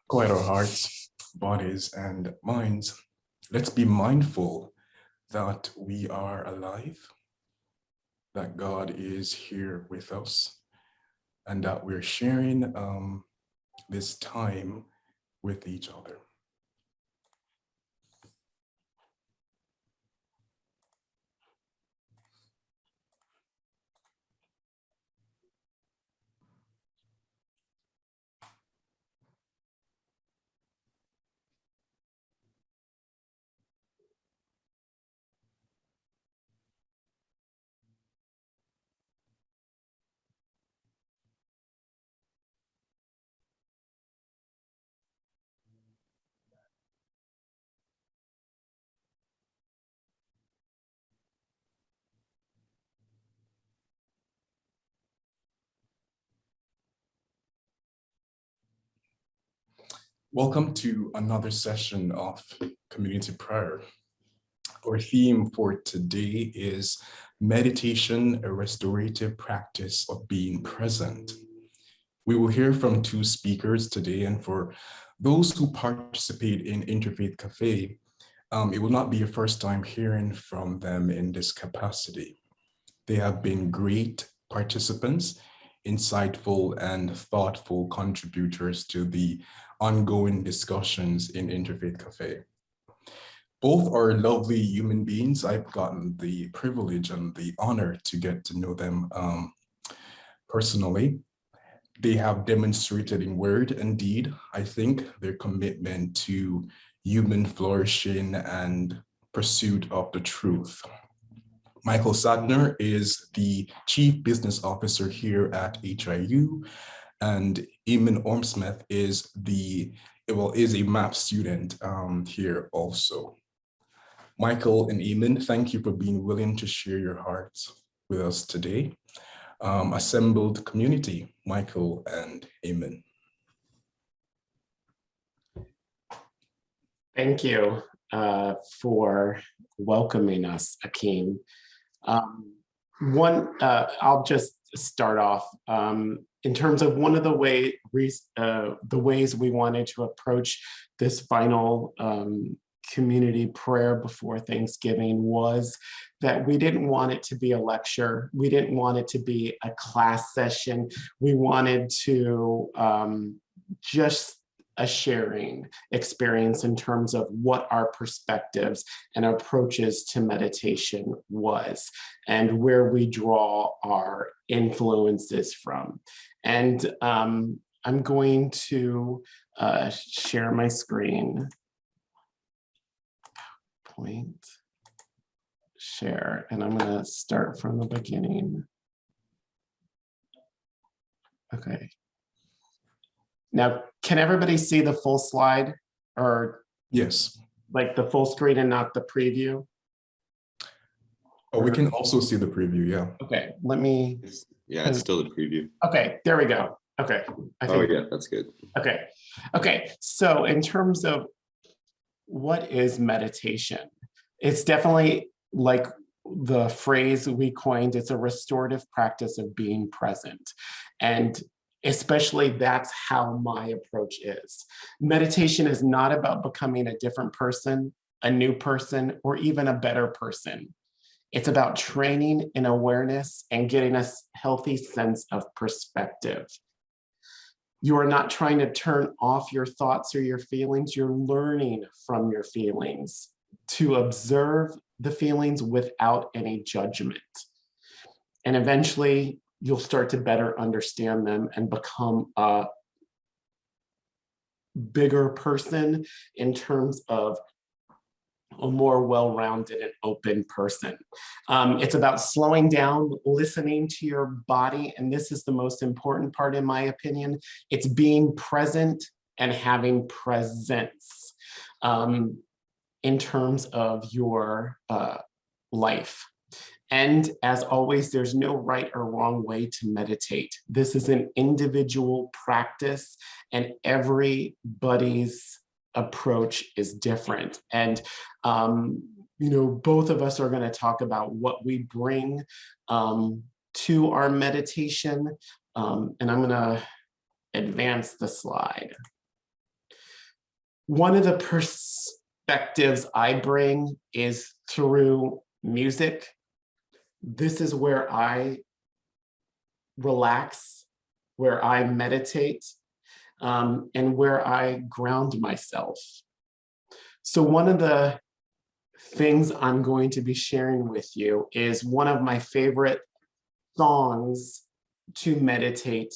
quiet our hearts, bodies, and minds. Let's be mindful that we are alive, that God is here with us, and that we're sharing this time with each other. Welcome to another session of community prayer. Our theme for today is meditation, a restorative practice of being present. We will hear from two speakers today, and for those who participate in Interfaith Cafe, it will not be your first time hearing from them in this capacity. They have been great participants, insightful and thoughtful contributors to the ongoing discussions in Interfaith Cafe. Both are lovely human beings. I've gotten the privilege and the honor to get to know them personally. They have demonstrated in word and deed, I think, their commitment to human flourishing and pursuit of the truth. Michael Sadner is the Chief Business Officer here at HIU, and Eamon Ormsmith is a MAP student here also. Michael and Eamon, thank you for being willing to share your hearts with us today. Assembled community, Michael and Eamon. Thank you for welcoming us, Akeem. I'll just start off in terms of one of the ways we wanted to approach this final community prayer before Thanksgiving was that we didn't want it to be a lecture. We didn't want it to be a class session. We wanted to just a sharing experience in terms of what our perspectives and approaches to meditation was and where we draw our influences from. And I'm going to share my screen. Point, share, and I'm going to start from the beginning. Okay. Now, can everybody see the full slide, or yes, like the full screen and not the preview? Oh, we can also see the preview, yeah. Okay, let me. Yeah, it's still the preview. Okay, there we go. Okay. Oh yeah, that's good. Okay, so in terms of what is meditation, it's definitely like the phrase we coined, it's a restorative practice of being present. And especially that's how my approach is. Meditation is not about becoming a different person, a new person, or even a better person. It's about training in awareness and getting a healthy sense of perspective. You are not trying to turn off your thoughts or your feelings. You're learning from your feelings to observe the feelings without any judgment. And eventually, you'll start to better understand them and become a bigger person in terms of a more well-rounded and open person. It's about slowing down, listening to your body, and this is the most important part in my opinion. It's being present and having presence in terms of your life. And as always, there's no right or wrong way to meditate. This is an individual practice, and everybody's approach is different. And both of us are going to talk about what we bring to our meditation. And I'm going to advance the slide. One of the perspectives I bring is through music. This is where I relax, where I meditate, and where I ground myself. So one of the things I'm going to be sharing with you is one of my favorite songs to meditate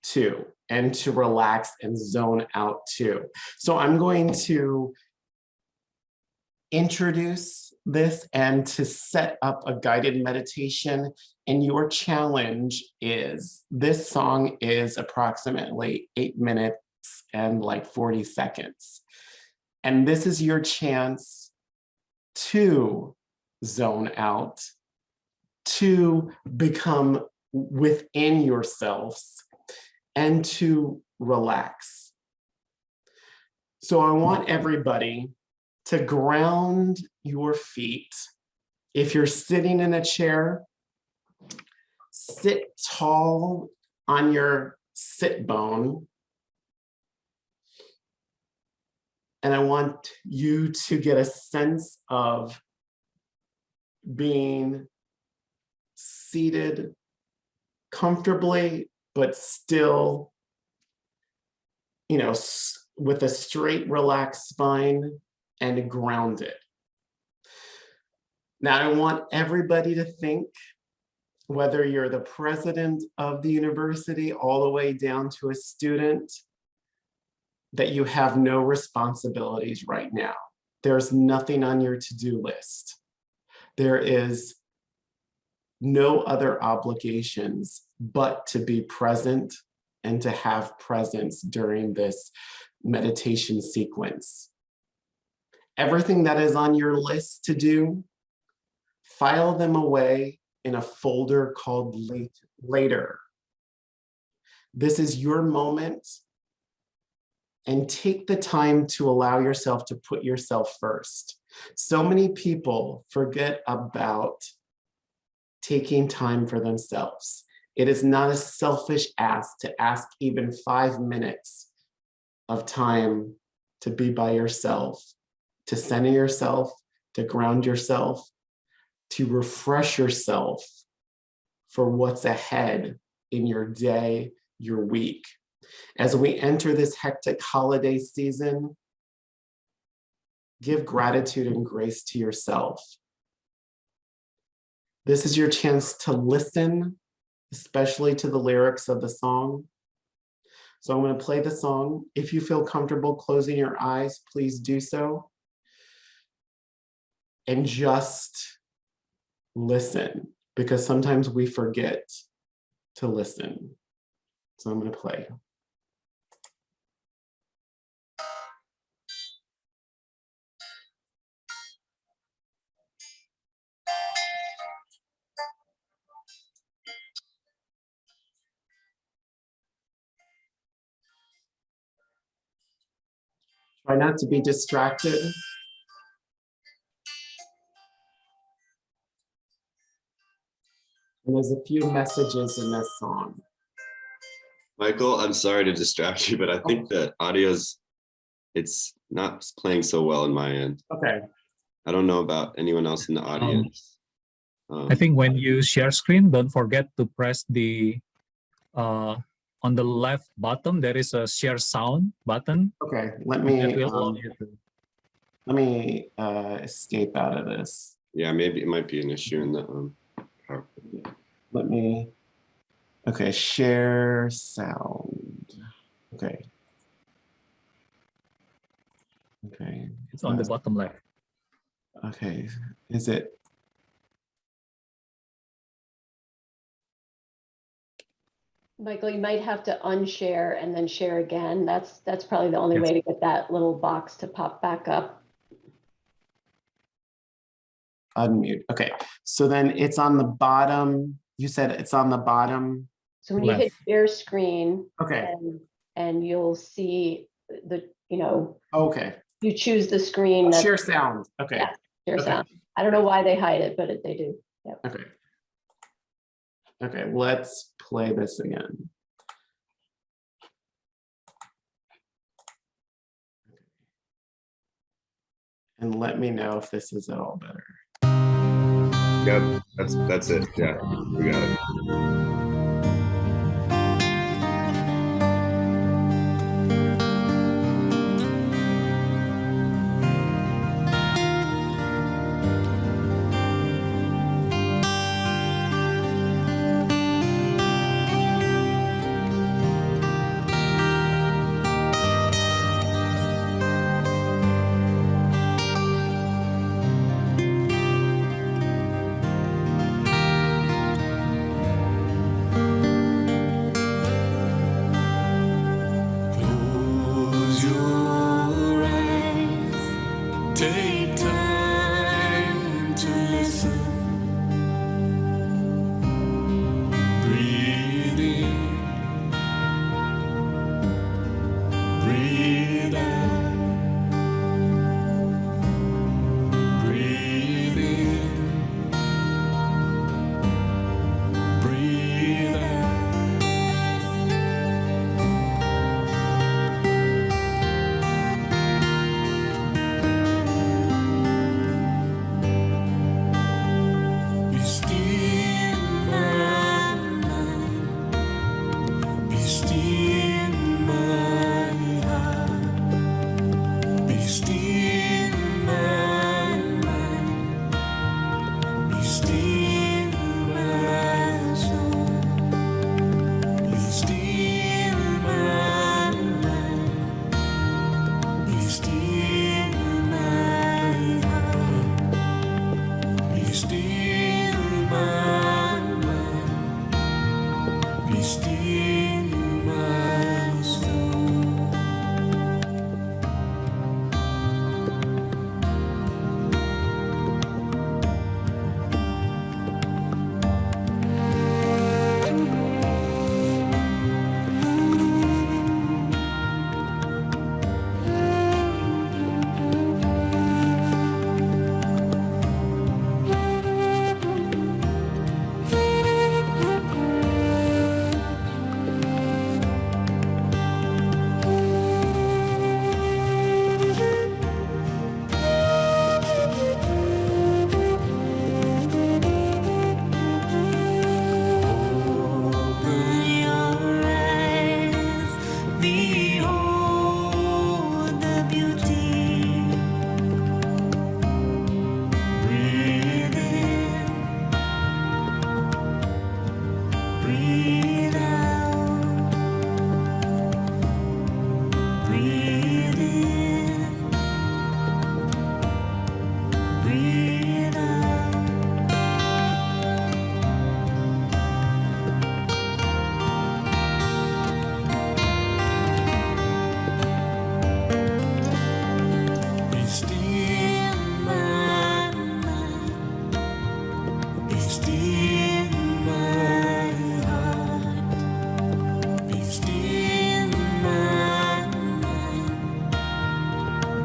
to and to relax and zone out to. So I'm going to introduce this and to set up a guided meditation. And your challenge is, this song is approximately 8 minutes and like 40 seconds. And this is your chance to zone out, to become within yourselves, and to relax. So I want everybody to ground your feet. If you're sitting in a chair, sit tall on your sit bone. And I want you to get a sense of being seated comfortably, but still, you know, with a straight, relaxed spine and grounded. Now, I want everybody to think, whether you're the president of the university all the way down to a student, that you have no responsibilities right now. There's nothing on your to-do list. There is no other obligations but to be present and to have presence during this meditation sequence. Everything that is on your list to do, file them away in a folder called later. This is your moment, and take the time to allow yourself to put yourself first. So many people forget about taking time for themselves. It is not a selfish ask to ask even 5 minutes of time to be by yourself, to center yourself, to ground yourself, to refresh yourself for what's ahead in your day, your week. As we enter this hectic holiday season, give gratitude and grace to yourself. This is your chance to listen, especially to the lyrics of the song. So I'm going to play the song. If you feel comfortable closing your eyes, please do so. And just listen, because sometimes we forget to listen. So I'm going to play. Try not to be distracted. And there's a few messages in this song. Michael, I'm sorry to distract you, but I think the it's not playing so well in my end. Okay. I don't know about anyone else in the audience. I think when you share screen, don't forget to press the on the left bottom, there is a share sound button. Okay, let That will allow you to. me escape out of this. Yeah, maybe it might be an issue in the Let me, okay, share sound. Okay. Okay. It's on the bottom left. Okay, is it? Michael, you might have to unshare and then share again. That's probably the only way to get that little box to pop back up. Unmute. Okay, so then it's on the bottom. You said it's on the bottom. So when you hit Left. share screen Okay. and you'll see the, Okay. you choose the screen. That's Share sound. Okay. Yeah. share Okay. sound. I don't know why they hide it, but they do. Yep. Okay. Okay, let's play this again. And let me know if this is at all better. Yep, that's it. Yeah, we got it. Close your eyes, take time to listen. Breathe in, breathe out. Breathe in, breathe out. Be still, my mind. Be still, my heart. Be still, my mind. Be still, my soul. Be still, my mind. Be still, my heart. Be still, my mind. Be still, my soul. Open your eyes, behold the beauty. Breathe in, breathe out. Breathe in, breathe out. Be still, my mind. Be still, my heart. Be still, my mind.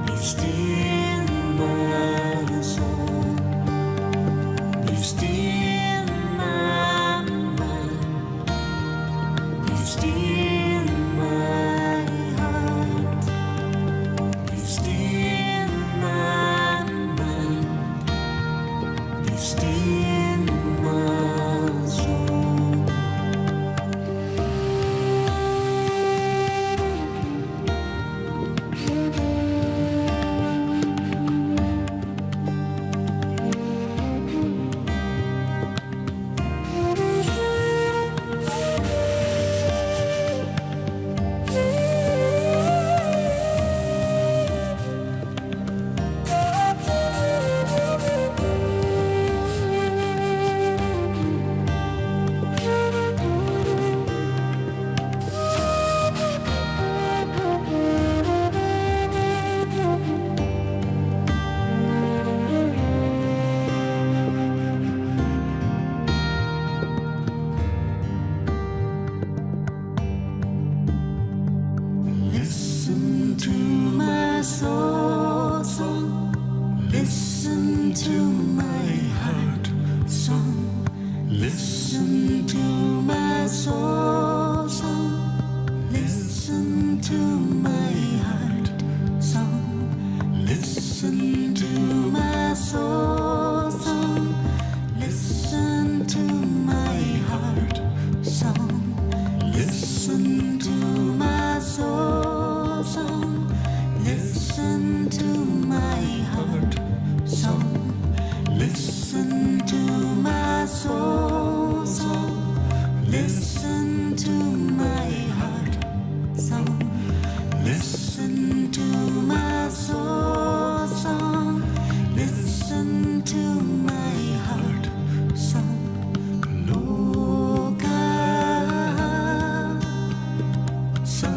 Be still, my soul. Be still, my mind. Be still, my heart. Be still, my mind. Be still, my soul. Listen to my soul song. Listen to my heart song. Listen to my soul song. Listen to my heart song. Listen to Listen to my heart song. Listen to my soul song. Listen to my heart song. Loka samesta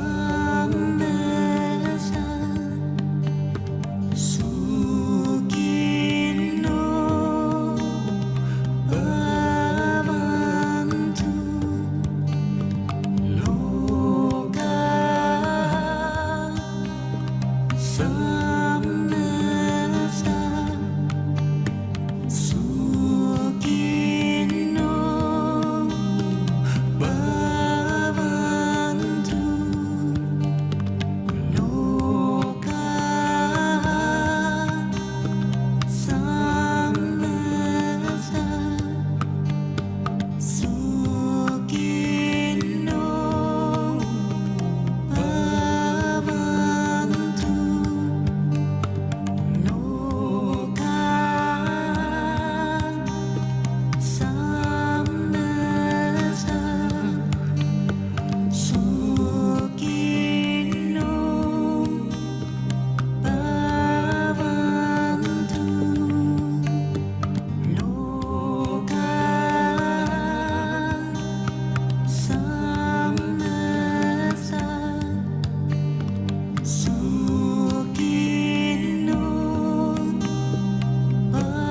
sukino bhavantu. Loka samesta sukino bhavantu. Loka samesta sukino bhavantu. Loka samesta sukino bhavantu. Loka samesta sukino bhavantu.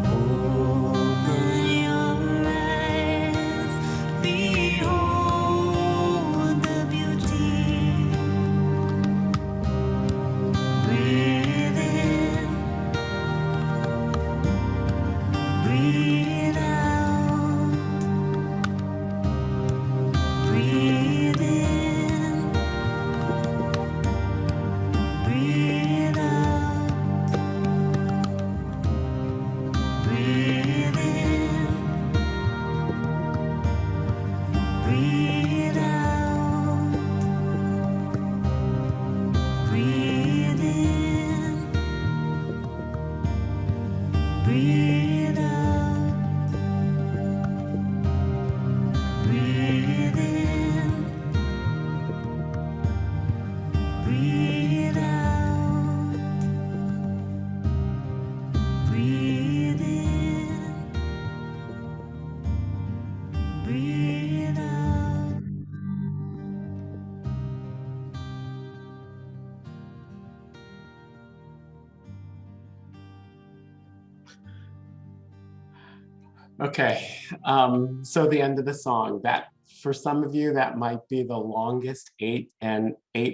Open your eyes, behold the beauty. Breathe in, breathe out. Breathe in, breathe out. Breathe in, breathe out. Breathe in, breathe out. Breathe in, breathe out. Breathe in, breathe out. Okay, so the end of the song, that for some of you, that might be the longest 8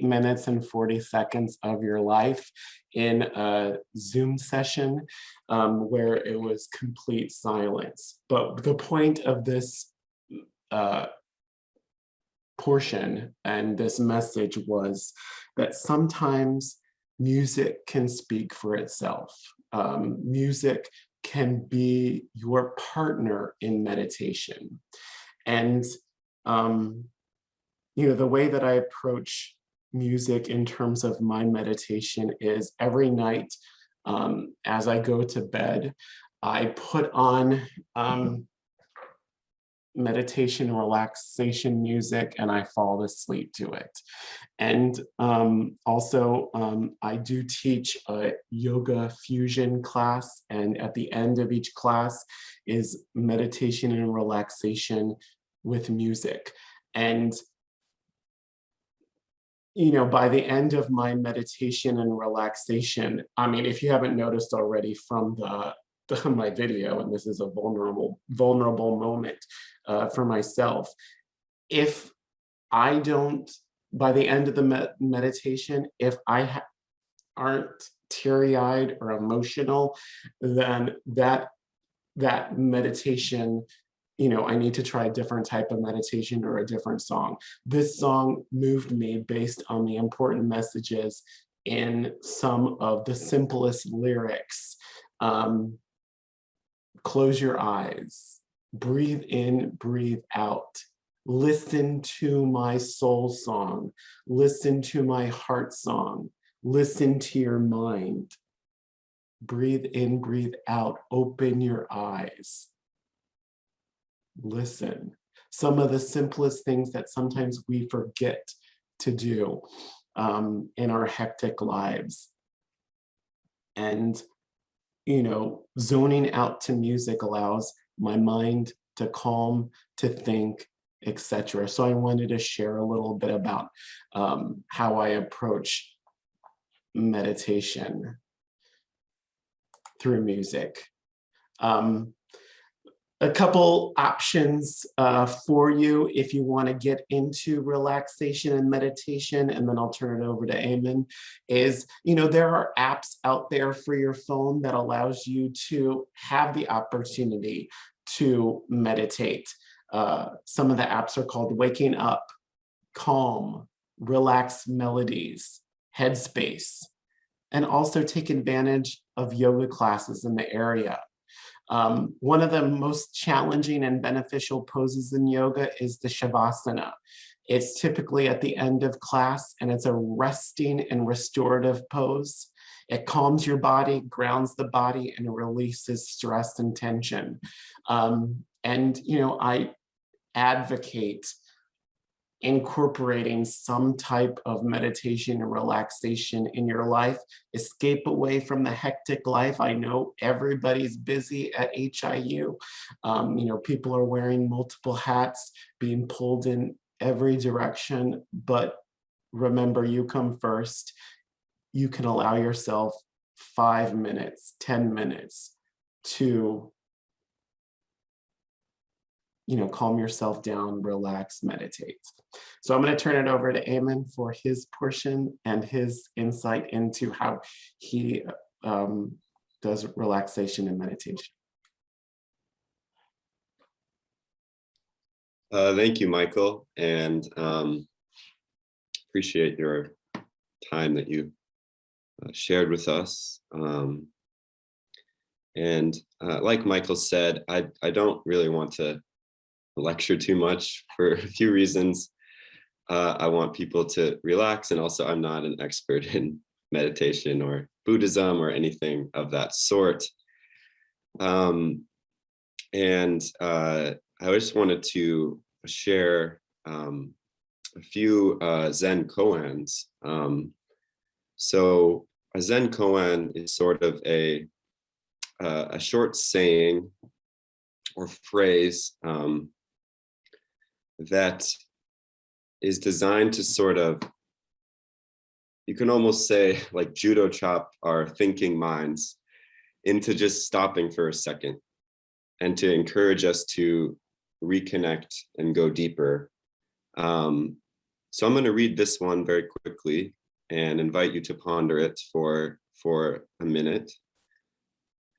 minutes and 40 seconds of your life in a Zoom session where it was complete silence. But the point of this portion and this message was that sometimes music can speak for itself. Music can be your partner in meditation. And, the way that I approach music in terms of my meditation is every night as I go to bed, I put on meditation relaxation music and I fall asleep to it. And also I do teach a yoga fusion class, and at the end of each class is meditation and relaxation with music. And by the end of my meditation and relaxation, I mean, if you haven't noticed already from my video, and this is a vulnerable moment for myself, if I don't, by the end of the meditation, if I aren't teary-eyed or emotional, then that meditation, I need to try a different type of meditation or a different song. This song moved me based on the important messages in some of the simplest lyrics. Close your eyes, breathe in, breathe out, Listen to my soul song. Listen to my heart song. Listen to your mind. Breathe in, breathe out. Open your eyes. Listen. Some of the simplest things that sometimes we forget to do in our hectic lives. And, you know, zoning out to music allows my mind to calm, to think, etc. So I wanted to share a little bit about how I approach meditation through music. A couple options for you if you want to get into relaxation and meditation, and then I'll turn it over to Eamon, is, you know, there are apps out there for your phone that allows you to have the opportunity to meditate. Some of the apps are called Waking Up, Calm, Relax Melodies, Headspace, and also take advantage of yoga classes in the area. One of the most challenging and beneficial poses in yoga is the Shavasana. It's typically at the end of class, and it's a resting and restorative pose. It calms your body, grounds the body, and releases stress and tension. And, you know, I advocate incorporating some type of meditation and relaxation in your life. Escape away from the hectic life. I know everybody's busy at HIU. You know, people are wearing multiple hats, being pulled in every direction, but remember, you come first. You can allow yourself 5 minutes, 10 minutes to, you know, calm yourself down, relax, meditate. So I'm going to turn it over to Eamon for his portion and his insight into how he does relaxation and meditation. Thank you, Michael, and appreciate your time that you shared with us. And like Michael said, I don't really want to lecture too much for a few reasons. I want people to relax, and also I'm not an expert in meditation or Buddhism or anything of that sort. And I just wanted to share a few Zen koans. So a Zen koan is sort of a short saying or phrase that is designed to sort of, you can almost say, like judo chop our thinking minds into just stopping for a second and to encourage us to reconnect and go deeper. So I'm going to read this one very quickly and invite you to ponder it for a minute.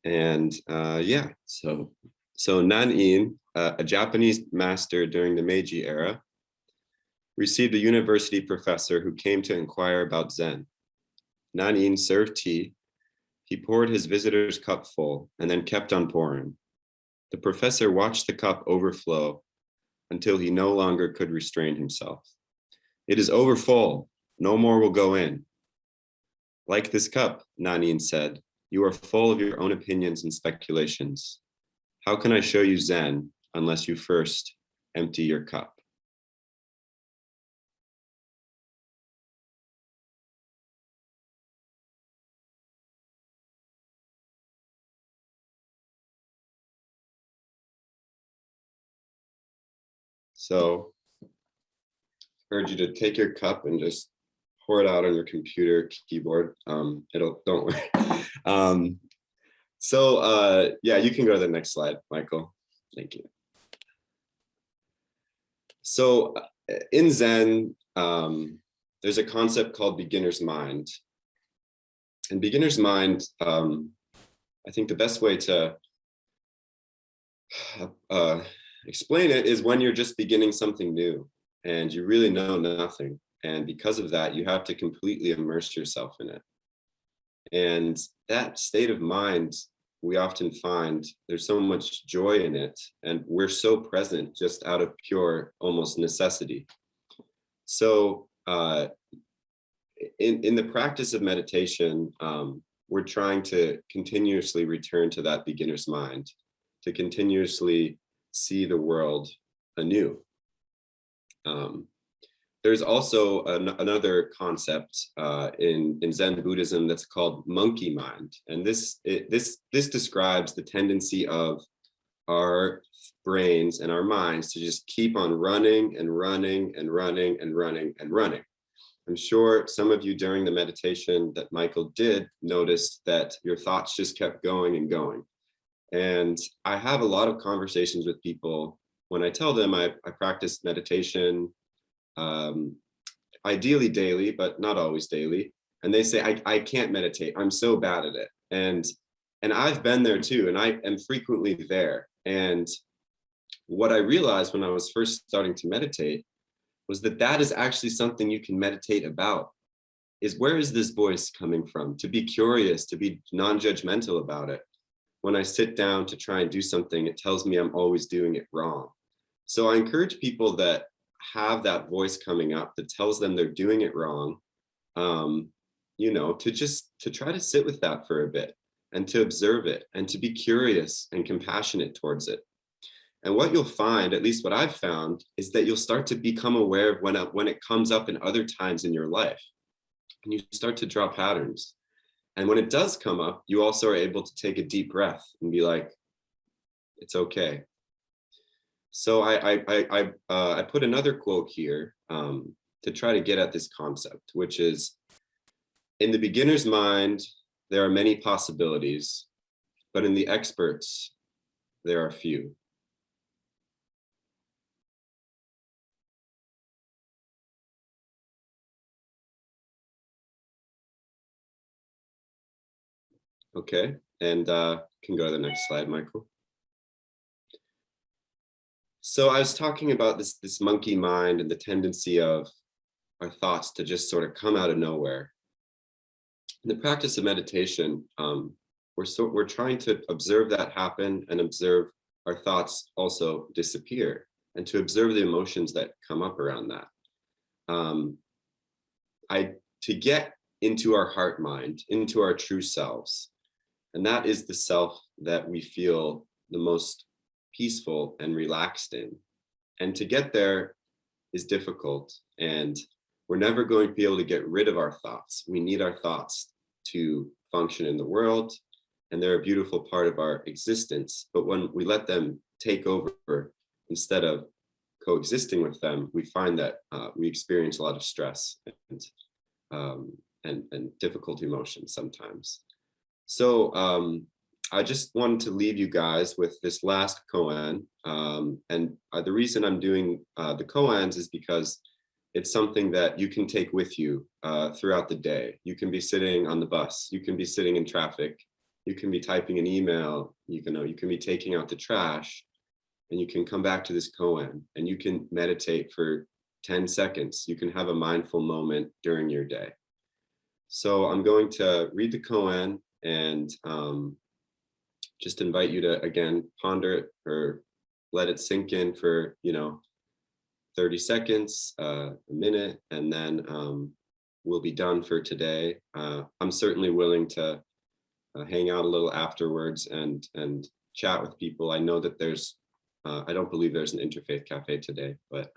And yeah, so Nan-in, a Japanese master during the Meiji era, received a university professor who came to inquire about Zen. Nan-in served tea. He poured his visitor's cup full and then kept on pouring. The professor watched the cup overflow until he no longer could restrain himself. "It is overfull. No more will go in." "Like this cup," Nan-in said, "you are full of your own opinions and speculations. How can I show you Zen unless you first empty your cup?" So I urge you to take your cup and just pour it out on your computer keyboard. Don't worry. Yeah, you can go to the next slide, Michael. Thank you. So in Zen, there's a concept called beginner's mind. And beginner's mind, I think the best way to explain it is when you're just beginning something new and you really know nothing. And because of that, you have to completely immerse yourself in it. And that state of mind we often find there's so much joy in it, and we're so present just out of pure, almost necessity. So in the practice of meditation, we're trying to continuously return to that beginner's mind, to continuously see the world anew. There's also another concept in Zen Buddhism that's called monkey mind, and this describes the tendency of our brains and our minds to just keep on running and running and running and running and running. I'm sure some of you during the meditation that Michael did noticed that your thoughts just kept going and going. And I have a lot of conversations with people when I tell them I practice meditation, ideally daily, but not always daily. And they say, I can't meditate. I'm so bad at it. And I've been there too, and I am frequently there. And what I realized when I was first starting to meditate was that that is actually something you can meditate about, is where is this voice coming from? To be curious, to be non-judgmental about it. When I sit down to try and do something, it tells me I'm always doing it wrong. So I encourage people that have that voice coming up that tells them they're doing it wrong, to try to sit with that for a bit and to observe it and to be curious and compassionate towards it. And what you'll find, at least what I've found, is that you'll start to become aware of when it comes up in other times in your life, and you start to draw patterns. And when it does come up, you also are able to take a deep breath and be like, it's okay. So I put another quote here to try to get at this concept, which is, in the beginner's mind, there are many possibilities, but in the experts, there are few. Okay, and can go to the next slide, Michael. So I was talking about this monkey mind and the tendency of our thoughts to just sort of come out of nowhere. In the practice of meditation, we're trying to observe that happen and observe our thoughts also disappear, and to observe the emotions that come up around that. To get into our heart mind, into our true selves, and that is the self that we feel the most peaceful and relaxed in. And to get there is difficult, and we're never going to be able to get rid of our thoughts. We need our thoughts to function in the world, and they're a beautiful part of our existence. But when we let them take over instead of coexisting with them, we find that we experience a lot of stress and difficult emotions sometimes. So I just wanted to leave you guys with this last koan. And the reason I'm doing the koans is because it's something that you can take with you throughout the day. You can be sitting on the bus, you can be sitting in traffic, you can be typing an email, you can be taking out the trash, and you can come back to this koan and you can meditate for 10 seconds. You can have a mindful moment during your day. So I'm going to read the koan and just invite you to, again, ponder it or let it sink in for, 30 seconds, a minute, and then we'll be done for today. I'm certainly willing to hang out a little afterwards and chat with people. I know that I don't believe there's an interfaith cafe today, but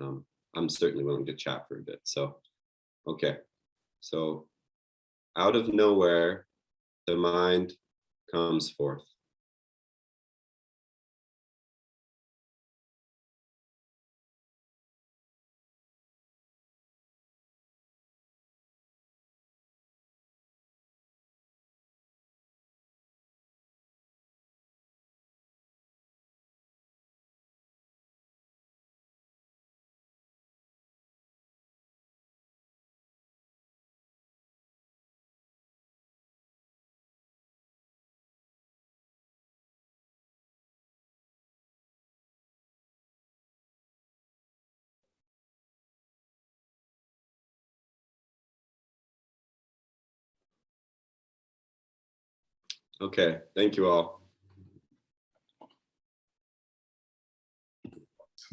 I'm certainly willing to chat for a bit. So, okay. So out of nowhere, the mind comes forth. Okay, thank you all.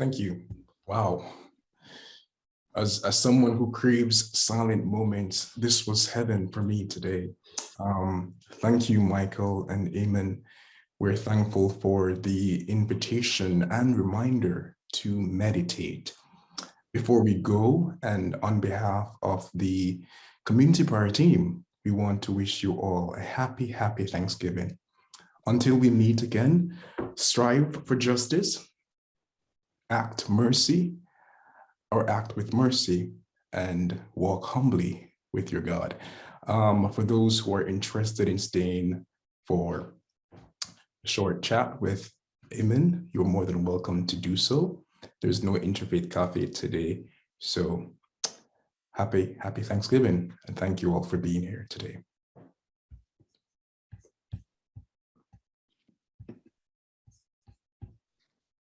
Thank you. Wow. As someone who craves silent moments, this was heaven for me today. Thank you, Michael and Eamon. We're thankful for the invitation and reminder to meditate. Before we go, and on behalf of the Community Prayer team, we want to wish you all a happy, happy Thanksgiving. Until we meet again, strive for justice, act mercy, or act with mercy, and walk humbly with your God. For those who are interested in staying for a short chat with Eamon, you're more than welcome to do so. There's no Interfaith Cafe today, so happy Thanksgiving, and thank you all for being here today.